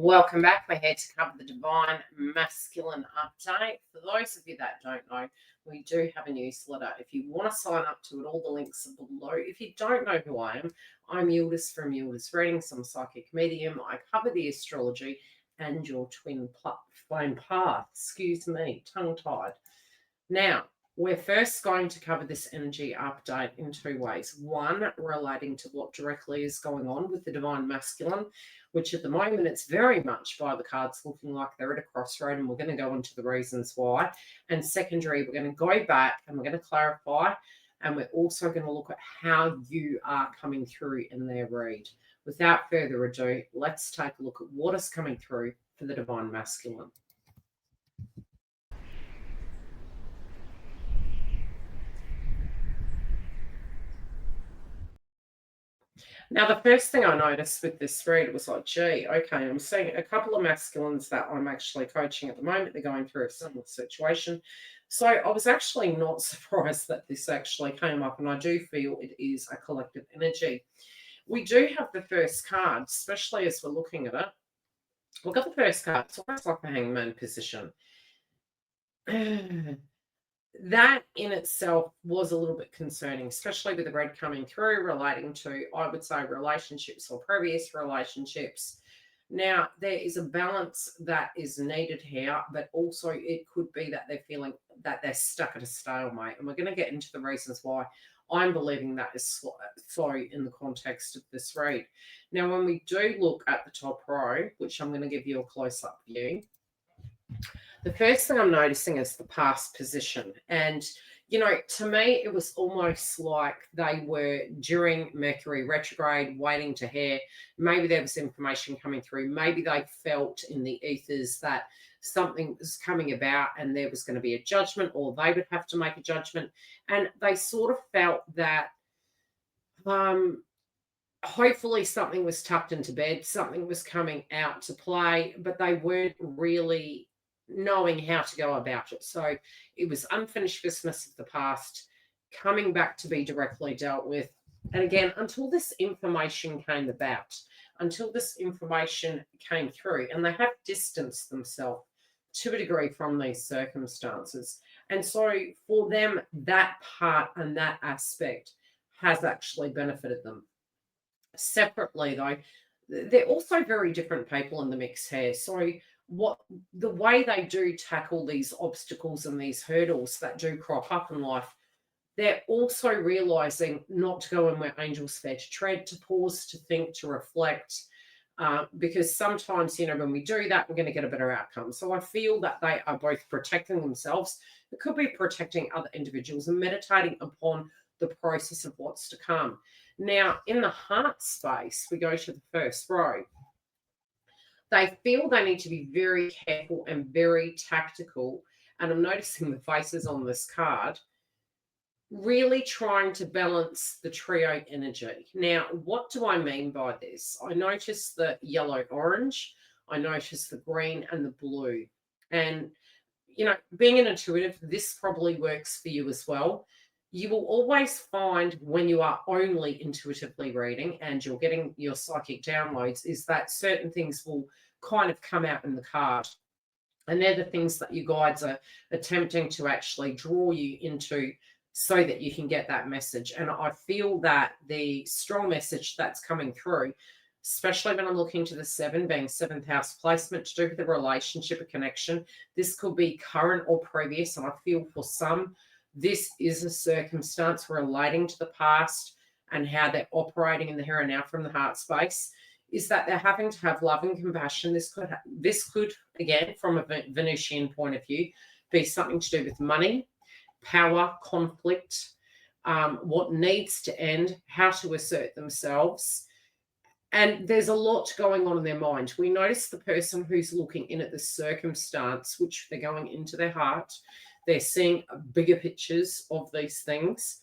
Welcome back. We're here to cover the Divine Masculine update. For those of you that don't know, we do have a newsletter. If you want to sign up to it, all the links are below. If you don't know who I am, I'm Yildiz from Yildiz Readings. I'm a psychic medium. I cover the astrology and your twin flame path. Excuse me, tongue-tied. Now, we're first going to cover this energy update in two ways. One, relating to what directly is going on with the Divine Masculine, which at the moment it's very much by the cards looking like they're at a crossroad, and we're going to go into the reasons why. And secondary, we're going to go back and we're going to clarify, and we're also going to look at how you are coming through in their read. Without further ado, let's take a look at what is coming through for the Divine Masculine. Now, the first thing I noticed with this read was like, gee, okay, I'm seeing a couple of masculines that I'm actually coaching at the moment. They're going through a similar situation. So I was actually not surprised that this actually came up, and I do feel it is a collective energy. We do have the first card, especially as we're looking at it. We've got the first card. It's almost like a hangman position. That in itself was a little bit concerning, especially with the red coming through relating to, I would say, relationships or previous relationships. Now, there is a balance that is needed here, but also it could be that they're feeling that they're stuck at a stalemate. And we're going to get into the reasons why I'm believing that is so in the context of this read. Now, when we do look at the top row, which I'm going to give you a close-up view, the first thing I'm noticing is the past position. And, you know, to me, it was almost like they were during Mercury retrograde waiting to hear. Maybe there was information coming through. Maybe they felt in the ethers that something was coming about and there was going to be a judgment, or they would have to make a judgment. And they sort of felt that hopefully something was tucked into bed, something was coming out to play, but they weren't really knowing how to go about it. So it was unfinished business of the past coming back to be directly dealt with. And again, until this information came about, until this information came through, and they have distanced themselves to a degree from these circumstances. And so for them, that part and that aspect has actually benefited them. Separately, though, they're also very different people in the mix here. So the way they do tackle these obstacles and these hurdles that do crop up in life, they're also realizing not to go in where angels fear to tread, to pause, to think, to reflect, because sometimes, you know, when we do that, we're going to get a better outcome. So I feel that they are both protecting themselves. It could be protecting other individuals and meditating upon the process of what's to come. Now, in the heart space, we go to the first row. They feel they need to be very careful and very tactical. And I'm noticing the faces on this card, really trying to balance the trio energy. Now, what do I mean by this? I notice the yellow-orange, I notice the green and the blue. And, you know, being an intuitive, this probably works for you as well. You will always find when you are only intuitively reading and you're getting your psychic downloads is that certain things will kind of come out in the card. And they're the things that you guides are attempting to actually draw you into so that you can get that message. And I feel that the strong message that's coming through, especially when I'm looking to the 7 being 7th house placement to do with a relationship, a connection, this could be current or previous. And I feel for some, this is a circumstance relating to the past and how they're operating in the here and now from the heart space, is that they're having to have love and compassion. This could again, from a Venusian point of view, be something to do with money, power, conflict, what needs to end, how to assert themselves. And there's a lot going on in their mind. We notice the person who's looking in at the circumstance, which they're going into their heart. They're seeing bigger pictures of these things.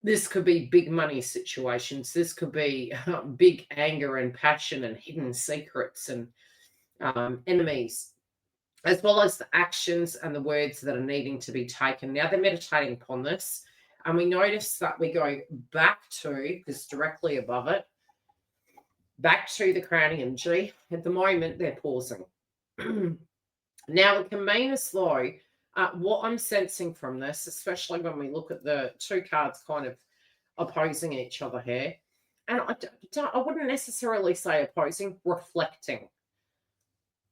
This could be big money situations. This could be big anger and passion and hidden secrets and enemies, as well as the actions and the words that are needing to be taken. Now they're meditating upon this. And we notice that we go back to this directly above it. Back to the crown energy. At the moment, they're pausing. Now, it can mean as though what I'm sensing from this, especially when we look at the two cards kind of opposing each other here, and I wouldn't necessarily say opposing, reflecting,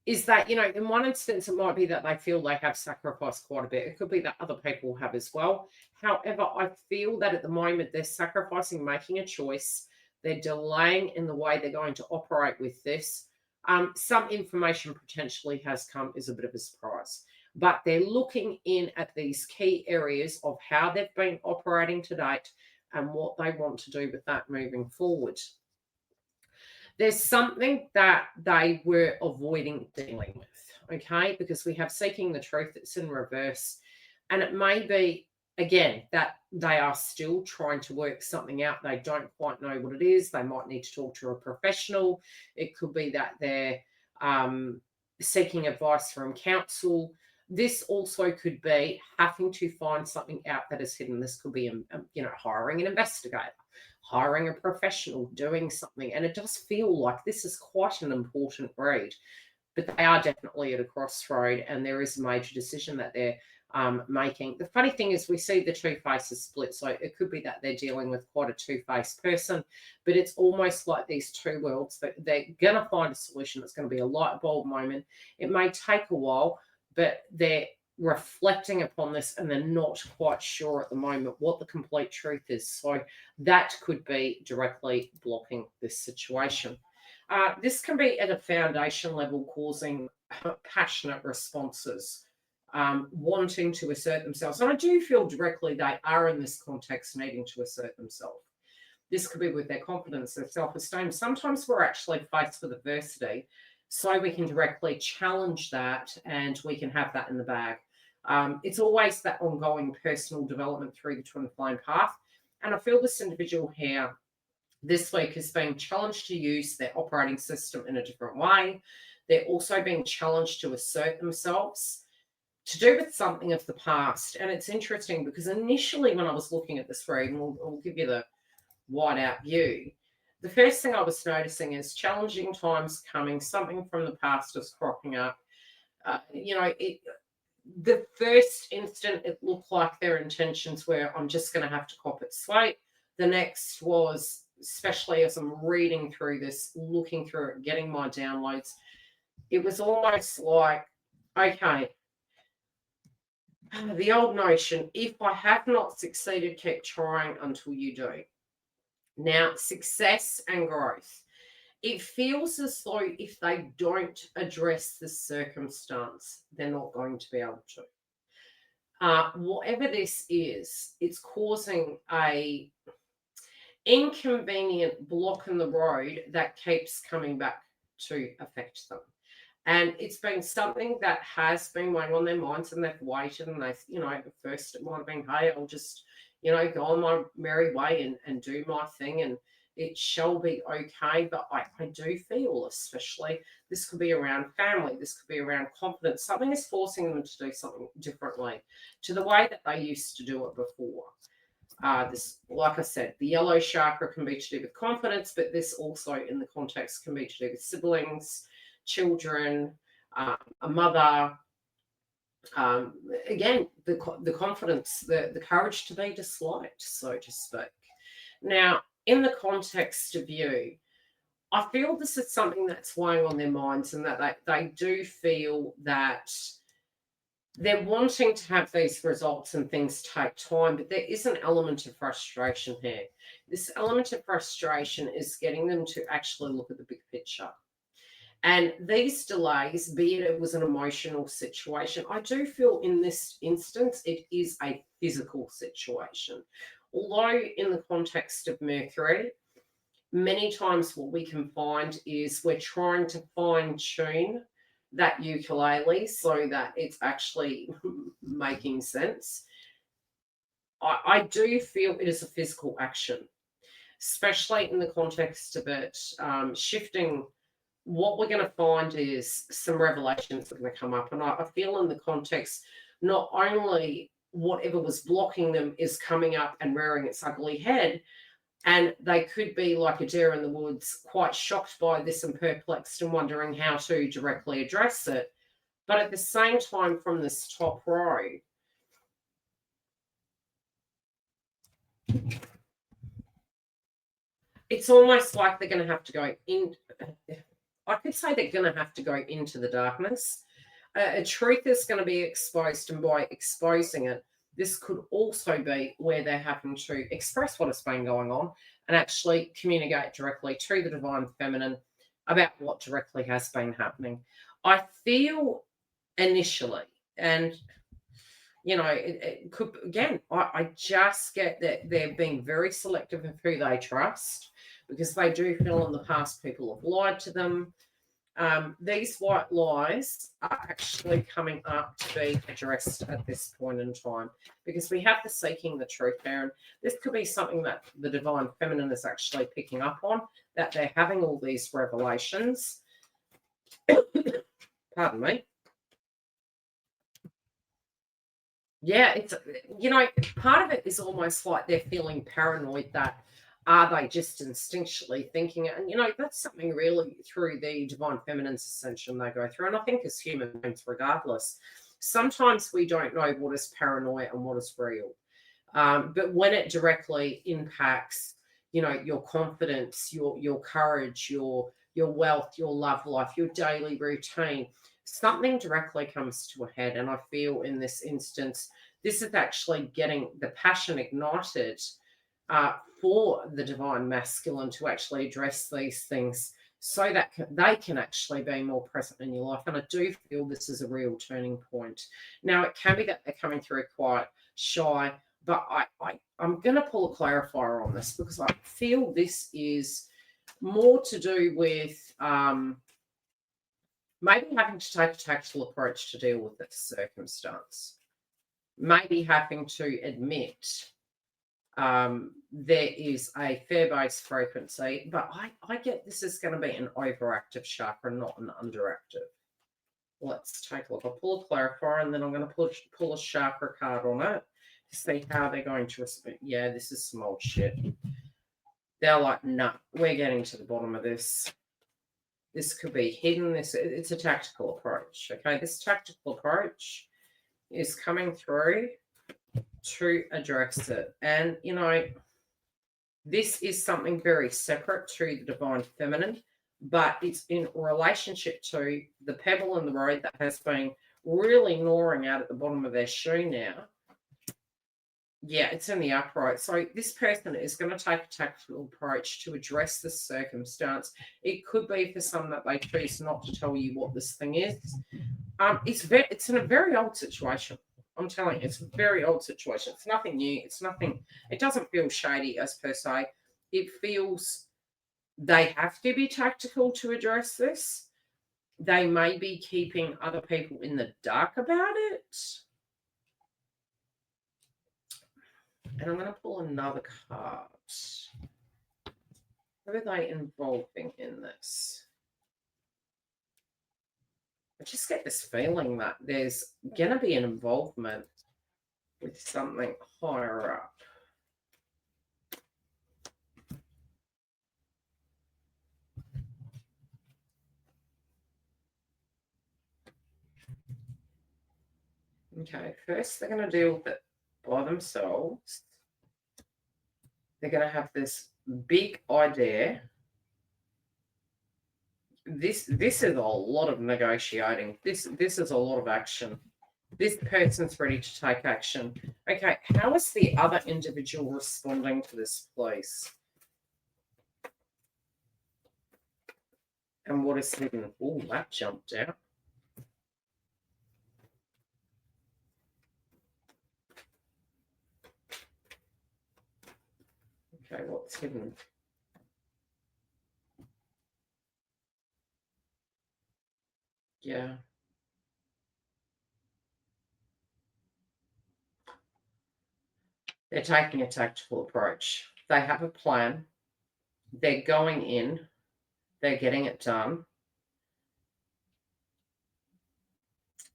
is that, in one instance, it might be that they feel they have sacrificed quite a bit. It could be that other people have as well. However, I feel that at the moment they're sacrificing, making a choice. They're delaying in the way they're going to operate with this. Some information potentially has come as a bit of a surprise, but they're looking in at these key areas of how they've been operating to date and what they want to do with that moving forward. There's something that they were avoiding dealing with, okay? Because we have seeking the truth that's in reverse. And it may be, again, that they are still trying to work something out. They don't quite know what it is. They might need to talk to a professional. It could be that they're seeking advice from counsel. This also could be having to find something out that is hidden. This could be, hiring an investigator, hiring a professional, doing something. And it does feel like this is quite an important read, but they are definitely at a crossroad and there is a major decision that they're making. The funny thing is we see the two faces split. So it could be that they're dealing with quite a two-faced person, but it's almost like these two worlds that they're going to find a solution. It's going to be a light bulb moment. It may take a while, but they're reflecting upon this and they're not quite sure at the moment what the complete truth is. So that could be directly blocking this situation. This can be at a foundation level, causing passionate responses, wanting to assert themselves. And I do feel directly they are in this context needing to assert themselves. This could be with their confidence, their self-esteem. Sometimes we're actually faced with adversity, so we can directly challenge that and we can have that in the bag. It's always that ongoing personal development through the twin flame path. And I feel this individual here this week is being challenged to use their operating system in a different way. They're also being challenged to assert themselves to do with something of the past. And it's interesting because initially when I was looking at this read, and we'll give you the wide out view, the first thing I was noticing is challenging times coming, something from the past is cropping up. The first instant, it looked like their intentions were, I'm just going to have to cop it slate. The next was, especially as I'm reading through this, looking through it, getting my downloads, it was almost like, okay, the old notion, if I have not succeeded, keep trying until you do. Now, success and growth. It feels as though if they don't address the circumstance, they're not going to be able to. Whatever this is, it's causing a inconvenient block in the road that keeps coming back to affect them. And it's been something that has been weighing on their minds, and they've waited, and they've, at first it might have been, hey, I'll just, go on my merry way and do my thing, and it shall be okay. But I do feel, especially, this could be around family, this could be around confidence. Something is forcing them to do something differently to the way that they used to do it before. This, like I said, the yellow chakra can be to do with confidence, but this also in the context can be to do with siblings, children, a mother. Again, the confidence, the courage to be disliked, so to speak. Now, in the context of you, I feel this is something that's weighing on their minds, and that they do feel that they're wanting to have these results and things take time, but there is an element of frustration here. This element of frustration is getting them to actually look at the big picture. And these delays, be it was an emotional situation, I do feel in this instance it is a physical situation. Although in the context of Mercury, many times what we can find is we're trying to fine tune that ukulele so that it's actually making sense. I do feel it is a physical action, especially in the context of it shifting. What we're going to find is some revelations that are going to come up. And I feel in the context, not only whatever was blocking them is coming up and rearing its ugly head, And they could be like a deer in the woods, quite shocked by this and perplexed and wondering how to directly address it. But at the same time, from this top row, it's almost like they're going to have to go in. I could say they're going to have to go into the darkness. A truth is going to be exposed, and by exposing it, this could also be where they're having to express what has been going on and actually communicate directly to the divine feminine about what directly has been happening. I feel initially, and it could, again, I just get that they're being very selective of who they trust, because they do feel in the past people have lied to them. These white lies are actually coming up to be addressed at this point in time, because we have the seeking the truth there. And this could be something that the divine feminine is actually picking up on, that they're having all these revelations. Pardon me. Yeah, it's, part of it is almost like they're feeling paranoid that, are they just instinctually thinking it? And, that's something really through the divine feminine's ascension they go through. And I think as human beings, regardless, sometimes we don't know what is paranoia and what is real. But when it directly impacts, your confidence, your courage, your wealth, your love life, your daily routine, something directly comes to a head. And I feel in this instance, this is actually getting the passion ignited for the divine masculine to actually address these things, so that they can actually be more present in your life. And I do feel this is a real turning point. Now, it can be that they're coming through quite shy, but I'm going to pull a clarifier on this, because I feel this is more to do with maybe having to take a tactful approach to deal with this circumstance. Maybe having to admit there is a fair base frequency, but I get this is going to be an overactive chakra, not an underactive. Let's take a look. I'll pull a clarifier, and then I'm going to pull a chakra card on it to see how they're going to respond. Yeah, this is some old shit. They're like, no, we're getting to the bottom of this. This could be hidden. It's a tactical approach. Okay, this tactical approach is coming through to address it. And, this is something very separate to the divine feminine, but it's in relationship to the pebble in the road that has been really gnawing out at the bottom of their shoe now. Yeah, it's in the upright. So this person is going to take a tactical approach to address this circumstance. It could be for some that they choose not to tell you what this thing is. It's in a very old situation. I'm telling you, it's a very old situation. It's nothing new. It doesn't feel shady as per se. It feels they have to be tactical to address this. They may be keeping other people in the dark about it. And I'm going to pull another card. Who are they involving in this? I just get this feeling that there's going to be an involvement with something higher up. Okay, first they're going to deal with it by themselves. They're going to have this big idea. This is a lot of negotiating. This is a lot of action. This person's ready to take action. Okay, how is the other individual responding to this, please? And what is hidden? Oh, that jumped out. Okay, what's hidden? Yeah. They're taking a tactical approach. They have a plan. They're going in. They're getting it done.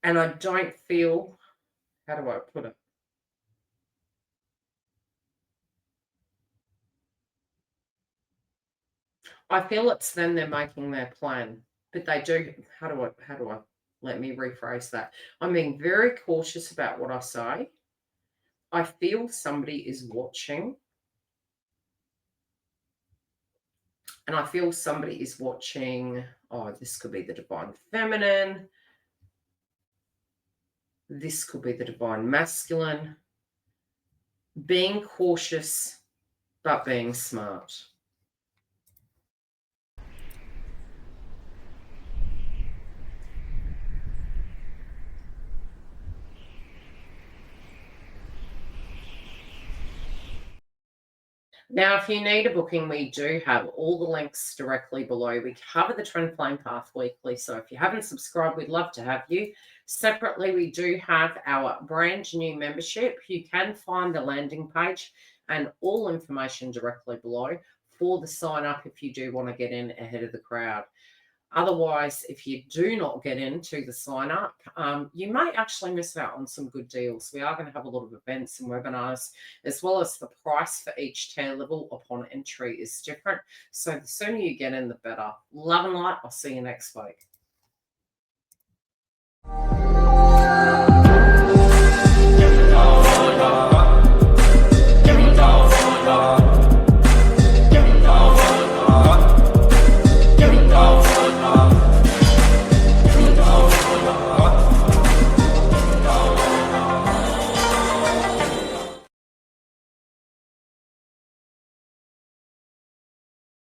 And I don't feel, how do I put it? I feel it's then they're making their plan, but they do. How do I? Let me rephrase that. I'm being very cautious about what I say. I feel somebody is watching, and I feel somebody is watching. Oh, this could be the divine feminine. This could be the divine masculine. Being cautious, but being smart. Now, if you need a booking, we do have all the links directly below. We cover the Twin Flame Path weekly, so if you haven't subscribed, we'd love to have you. Separately, we do have our brand new membership. You can find the landing page and all information directly below for the sign up if you do want to get in ahead of the crowd. Otherwise, if you do not get into the sign up, you may actually miss out on some good deals. We are going to have a lot of events and webinars, as well as the price for each tier level upon entry is different. So the sooner you get in, the better. Love and light. I'll see you next week.